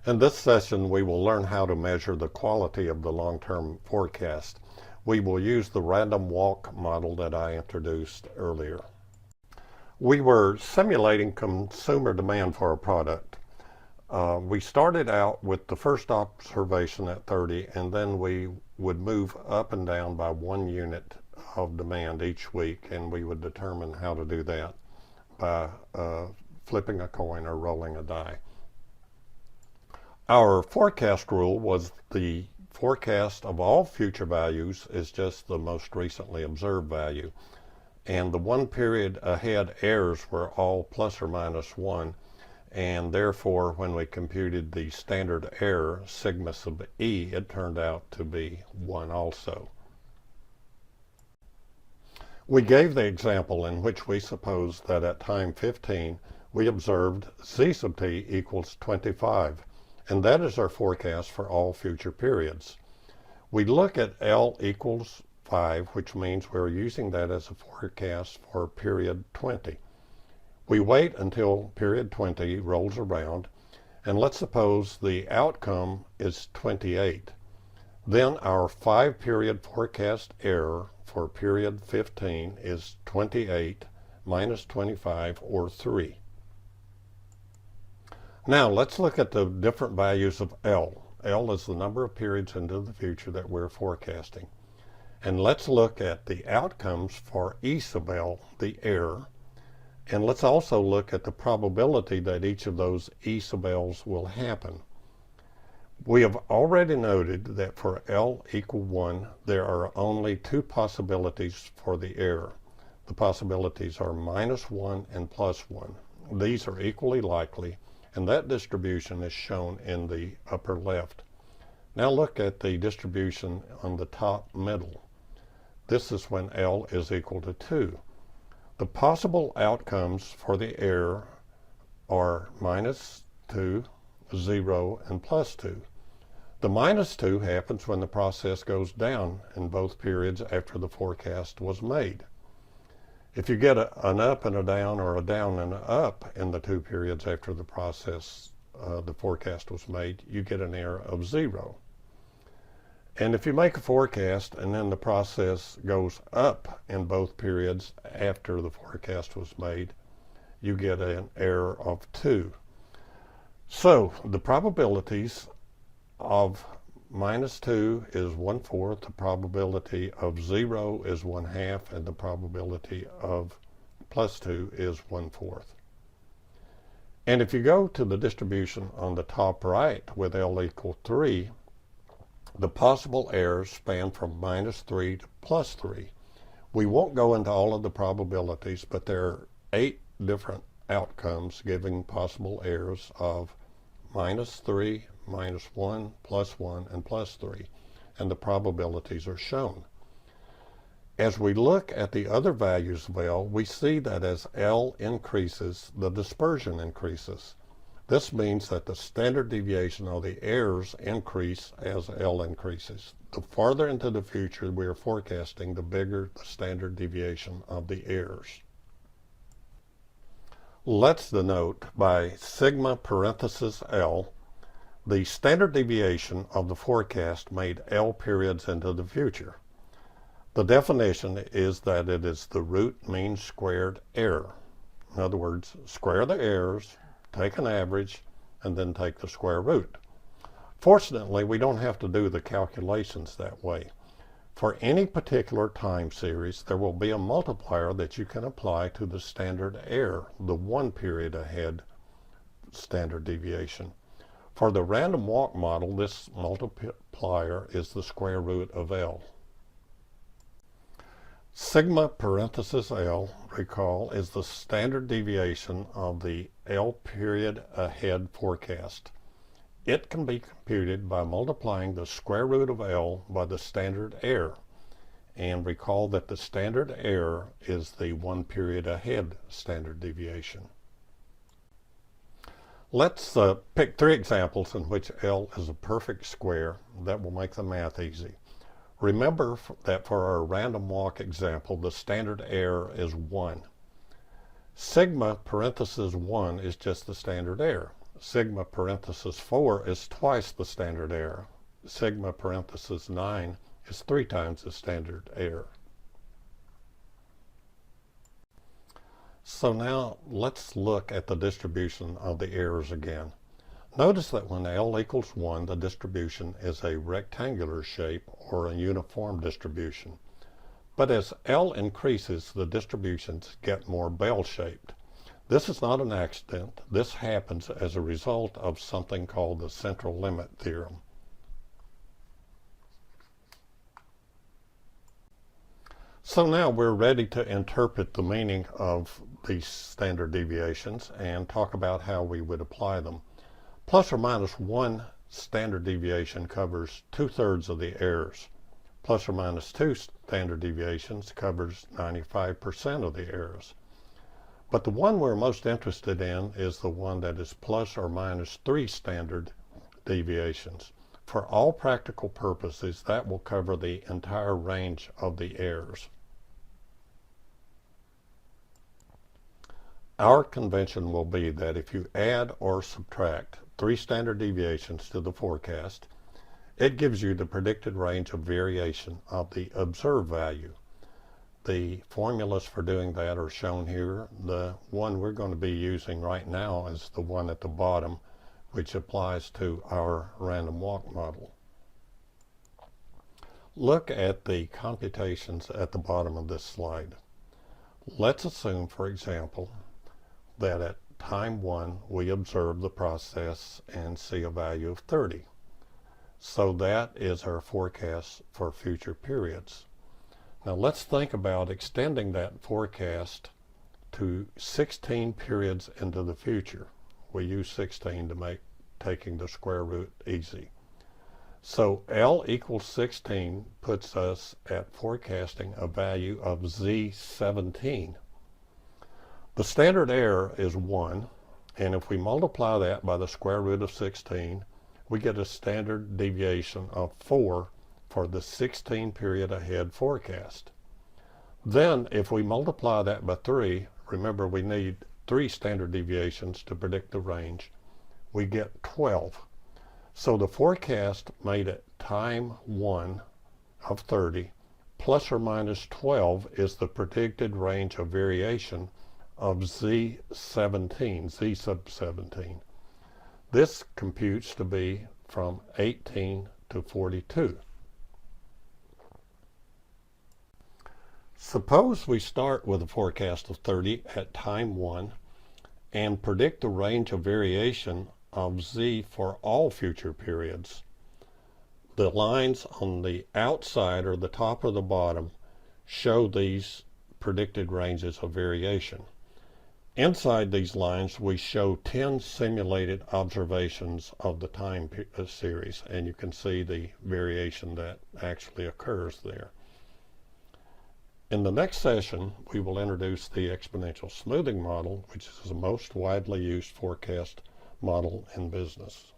In this session, we will learn how to measure the quality of the long-term forecast. We will use the random walk model that I introduced earlier. We were simulating consumer demand for a product. We started out with the first observation at 30, and then we would move up and down by 1 unit of demand each week, and we would determine how to do that by flipping a coin or rolling a die. Our forecast rule was the forecast of all future values is just the most recently observed value, and the 1 period ahead errors were all plus or minus 1, and therefore when we computed the standard error sigma sub e, it turned out to be 1 also. We gave the example in which we supposed that at time 15 we observed z sub t equals 25, and that is our forecast for all future periods. We look at L equals 5, which means we're using that as a forecast for period 20. We wait until period 20 rolls around, and let's suppose the outcome is 28. Then our 5-period forecast error for period 15 is 28 minus 25, or 3. Now let's look at the different values of L. L is the number of periods into the future that we're forecasting. And let's look at the outcomes for E sub L, the error. And let's also look at the probability that each of those E sub L's will happen. We have already noted that for L equal 1, there are only 2 possibilities for the error. The possibilities are minus 1 and plus 1. These are equally likely, and that distribution is shown in the upper left. Now look at the distribution on the top middle. This is when L is equal to 2. The possible outcomes for the error are minus 2, 0, and plus 2. The minus 2 happens when the process goes down in both periods after the forecast was made. If you get an up and a down, or a down and an up in the 2 periods after the process, the forecast was made, you get an error of 0. And if you make a forecast and then the process goes up in both periods after the forecast was made, you get an error of 2. So the probabilities of minus 2 is 1/4, the probability of 0 is 1/2, and the probability of plus 2 is 1/4. And if you go to the distribution on the top right with L equal 3, the possible errors span from minus 3 to plus 3. We won't go into all of the probabilities, but there are 8 different outcomes giving possible errors of minus 3, minus 1, plus 1, and plus 3, and the probabilities are shown. As we look at the other values of L, we see that as L increases, the dispersion increases. This means that the standard deviation of the errors increase as L increases. The farther into the future we are forecasting, the bigger the standard deviation of the errors. Let's denote by sigma parenthesis L the standard deviation of the forecast made L periods into the future. The definition is that it is the root mean squared error. In other words, square the errors, take an average, and then take the square root. Fortunately, we don't have to do the calculations that way. For any particular time series, there will be a multiplier that you can apply to the standard error, the 1 period ahead standard deviation. For the random walk model, this multiplier is the square root of L. Sigma parenthesis L, recall, is the standard deviation of the L period ahead forecast. It can be computed by multiplying the square root of L by the standard error. And recall that the standard error is the 1 period ahead standard deviation. Let's pick 3 examples in which L is a perfect square. That will make the math easy. Remember that for our random walk example, the standard error is 1. Sigma parenthesis 1 is just the standard error. sigma parenthesis 4 is twice the standard error. Sigma parenthesis 9 is 3 times the standard error. So now let's look at the distribution of the errors again. Notice that when L equals 1, the distribution is a rectangular shape or a uniform distribution. But as L increases, the distributions get more bell-shaped. This is not an accident. This happens as a result of something called the central limit theorem. So now we're ready to interpret the meaning of these standard deviations and talk about how we would apply them. Plus or minus 1 standard deviation covers 2/3 of the errors. Plus or minus 2 standard deviations covers 95% of the errors. But the one we're most interested in is the one that is plus or minus 3 standard deviations. For all practical purposes, that will cover the entire range of the errors. Our convention will be that if you add or subtract 3 standard deviations to the forecast, it gives you the predicted range of variation of the observed value. The formulas for doing that are shown here. The one we're going to be using right now is the one at the bottom, which applies to our random walk model. Look at the computations at the bottom of this slide. Let's assume, for example, that at time 1 we observe the process and see a value of 30. So that is our forecast for future periods. Now let's think about extending that forecast to 16 periods into the future. We use 16 to make taking the square root easy. So L equals 16 puts us at forecasting a value of Z17. The standard error is 1, and if we multiply that by the square root of 16, we get a standard deviation of 4 for the 16 period ahead forecast. Then if we multiply that by 3, remember we need 3 standard deviations to predict the range, we get 12. So the forecast made at time 1 of 30 plus or minus 12 is the predicted range of variation of Z17, Z sub 17. This computes to be from 18 to 42. Suppose we start with a forecast of 30 at time 1 and predict the range of variation of Z for all future periods. The lines on the outside or the top or the bottom show these predicted ranges of variation. Inside these lines we show 10 simulated observations of the time series, and you can see the variation that actually occurs there. In the next session we will introduce the exponential smoothing model, which is the most widely used forecast model in business.